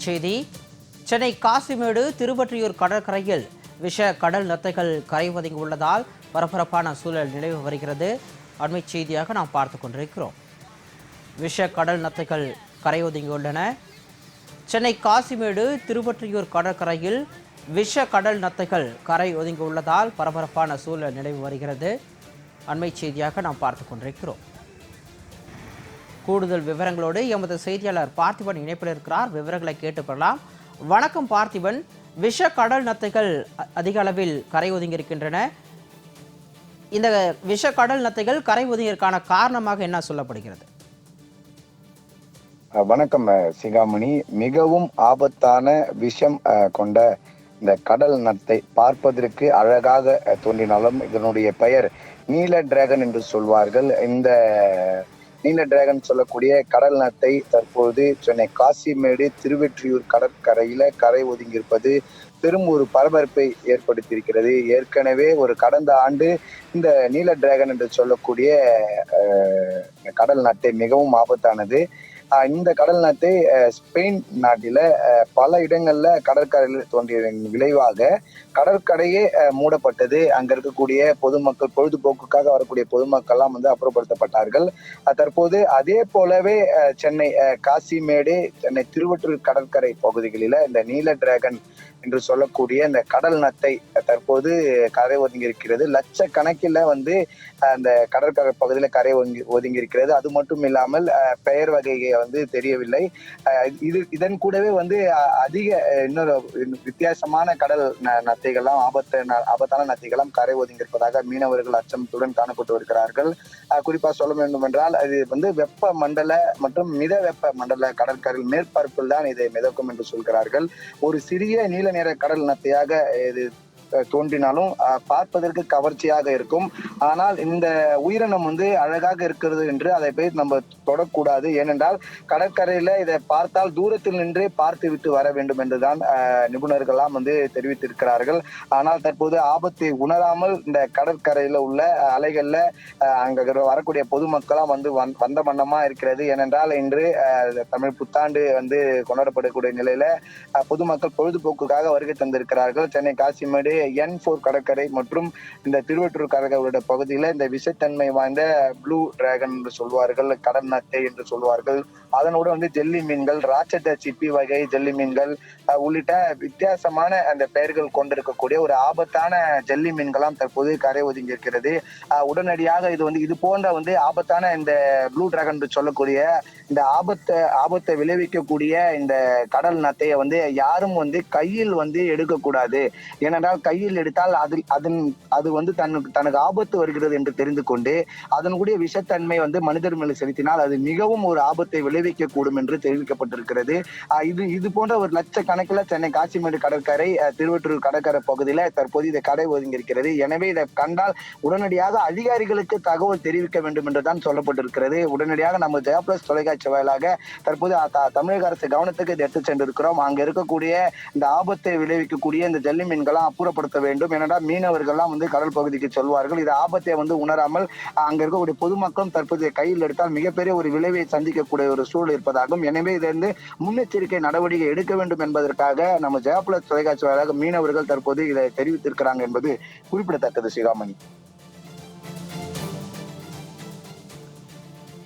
அண்மைச் செய்தி. சென்னை காசிமேடு திருவொற்றியூர் கடற்கரையில் விஷ கடல் நத்தைகள் கரை ஒதுங்கி உள்ளதால் பரபரப்பான சூழல் நிலவி வருகிறது. அண்மைச் செய்தியாக நாம் பார்த்து கொண்டிருக்கிறோம். விஷ கடல் நத்தைகள் கரை ஒதுங்கியுள்ளன. சென்னை காசிமேடு திருவொற்றியூர் கடற்கரையில் விஷ கடல் நத்தைகள் கரை ஒதுங்கியுள்ளதால் பரபரப்பான சூழல் நிலவி வருகிறது. அண்மைச் செய்தியாக நாம் பார்த்து கொண்டிருக்கிறோம். கூடுதல் விவரங்களோடு எமது செய்தியாளர் பார்த்திபன் இணைப்பில் இருக்கிறார். விவரங்களை கேட்டு பெறலாம். வணக்கம் பார்த்திபன். விஷ கடல் நத்தைகள் அதிக அளவில் கரை ஒதுங்கி இருக்கின்றன. இந்த விஷ கடல் நத்தைகள் கரை ஒதுங்கியதற்கான காரணமாக என்ன சொல்லப்படுகிறது? வணக்கம் சிகாமணி. மிகவும் ஆபத்தான விஷம் கொண்ட இந்த கடல் நத்தை பார்ப்பதற்கு அழகாக தோன்றினாலும் இதனுடைய பெயர் நீல டிராகன் என்று சொல்வார்கள். இந்த நீல டிராகன் சொல்லக்கூடிய கடல் நத்தை தற்போது சென்னை காசிமேடு திருவொற்றியூர் கடற்கரையில கரை ஒதுங்கியிருப்பது பெரும் ஒரு பரபரப்பை ஏற்படுத்தியிருக்கிறது. ஏற்கனவே ஒரு கடந்த ஆண்டு இந்த நீல டிராகன் என்று சொல்லக்கூடிய கடல் நத்தை மிகவும் ஆபத்தானது. இந்த கடல் நத்தை ஸ்பெயின் நாட்டில பல இடங்கள்ல கடற்கரையில் தோன்றிய விளைவாக கடற்கரையே மூடப்பட்டது. அங்க இருக்கக்கூடிய பொதுமக்கள், பொழுதுபோக்குக்காக வரக்கூடிய பொதுமக்கள்லாம் அப்புறப்படுத்தப்பட்டார்கள். தற்போது அதே போலவே சென்னை காசிமேடு, சென்னை திருவொற்றியூர் கடற்கரை பகுதிகளில இந்த நீல டிராகன் என்று சொல்லக்கூடிய இந்த கடல் நத்தை தற்போது கரை ஒதுங்கி இருக்கிறது. லட்சக்கணக்கில் அந்த கடற்கரை பகுதியில கரை ஒதுங்கி இருக்கிறது. அது மட்டும் இல்லாமல் பெயர் வகையை தெரியவில்லை. இதன் கூடவே அதிக இன்னொரு வித்தியாசமான கடல் நத்தைகள்லாம் ஆபத்தான நத்தைகள்லாம் கரை ஒதுங்கி இருப்பதாக மீனவர்கள் அச்சத்துடன் காணப்பட்டு வருகிறார்கள். குறிப்பா சொல்ல வேண்டும் என்றால் அது வெப்ப மண்டல மற்றும் மித வெப்ப மண்டல கடற்கரை மேற்பரப்பில் தான் இதை மிதக்கும் என்று சொல்கிறார்கள். ஒரு சிறிய நீல நிற கடல் நத்தையாக இது தோன்றினாலும் பார்ப்பதற்கு கவர்ச்சியாக இருக்கும். ஆனால் இந்த உயிரினம் அழகாக இருக்கிறது என்று அதை போய் நம்ம தொடக்கூடாது. ஏனென்றால் கடற்கரையில இதை பார்த்தால் தூரத்தில் நின்றே பார்த்து விட்டு வர வேண்டும் என்றுதான் நிபுணர்கள்லாம் தெரிவித்திருக்கிறார்கள். ஆனால் தற்போது ஆபத்தை உணராமல் இந்த கடற்கரையில உள்ள அலைகள்ல அங்க வரக்கூடிய பொதுமக்களாம் வந்த வண்ணமா இருக்கிறது. ஏனென்றால் இன்று தமிழ் புத்தாண்டு கொண்டாடப்படக்கூடிய நிலையில பொதுமக்கள் பொழுதுபோக்குக்காக வருகை தந்திருக்கிறார்கள். சென்னை காசிமேடு N4 கடற்கரை மற்றும் இந்த திருவொற்றியூர் கடற்கரை பகுதியில இந்த விஷத்தன்மை வாய்ந்த ப்ளூ டிராகன் என்று சொல்வார்கள், கடல் நத்தை என்று சொல்வார்கள். அதனோடு ஜெல்லி மீன்கள், ராட்சத சிப்பி வகை ஜெல்லி மீன்கள் உள்ளிட்ட வித்தியாசமான அந்த பெயர்கள் கொண்டிருக்கக்கூடிய ஒரு ஆபத்தான ஜெல்லி மீன்களாம் தற்போது கரை ஒதுங்கி இருக்கிறது. உடனடியாக இது போன்ற ஆபத்தான இந்த ப்ளூ டிராகன் என்று சொல்லக்கூடிய இந்த ஆபத்தை விளைவிக்கக்கூடிய இந்த கடல் நத்தையை யாரும் கையில் எடுக்கக்கூடாது. ஏனென்றால் கையில் எடுத்தால் அது தனக்கு ஆபத்து வருகிறது என்று தெரிந்து கொண்டு அதனுடைய விஷத்தன்மை மனிதர் மேல் செலுத்தினால் அது மிகவும் ஒரு ஆபத்தை விளைவிக்கக்கூடும் என்று தெரிவிக்கப்பட்டிருக்கிறது. இது போன்ற ஒரு லட்சக்கணக்கில் சென்னை காசிமேடு கடற்கரை, திருவொற்றியூர் கடற்கரை பகுதியில தற்போது இதை கடை ஒதுங்கி இருக்கிறது. எனவே இதை கண்டால் உடனடியாக அதிகாரிகளுக்கு தகவல் தெரிவிக்க வேண்டும் என்றுதான் சொல்லப்பட்டிருக்கிறது. உடனடியாக நம்ம ஜெயா பிளஸ் தொலைக்காட்சி வாயிலாக தற்போது தமிழக அரசு கவனத்துக்கு இதை எடுத்து சென்றிருக்கிறோம். அங்க இருக்கக்கூடிய இந்த ஆபத்தை விளைவிக்கக்கூடிய இந்த ஜல்லி மீன்களாம் அப்புறப்படுத்த வேண்டும். ஏனென்றால் மீனவர்கள்லாம் கடல் பகுதிக்கு சொல்வார்கள். இது ஆபத்தை உணராமல் அங்க இருக்கக்கூடிய பொதுமக்களும் தற்போது கையில் எடுத்தால் மிகப்பெரிய ஒரு விளைவை சந்திக்கக்கூடிய ஒரு சூழல் இருப்பதாகும். எனவே இதிலிருந்து முன்னெச்சரிக்கை நடவடிக்கை எடுக்க வேண்டும் என்பதற்காக நம்ம ஜெயா பிளஸ் தொலைக்காட்சி வாயிலாக மீனவர்கள் தற்போது இதை தெரிவித்திருக்கிறாங்க என்பது குறிப்பிடத்தக்கது. சிகாமணி,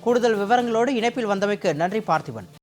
கூடுதல் விவரங்களோடு இணைப்பில் வந்தமைக்கு நன்றி பார்த்திபன்.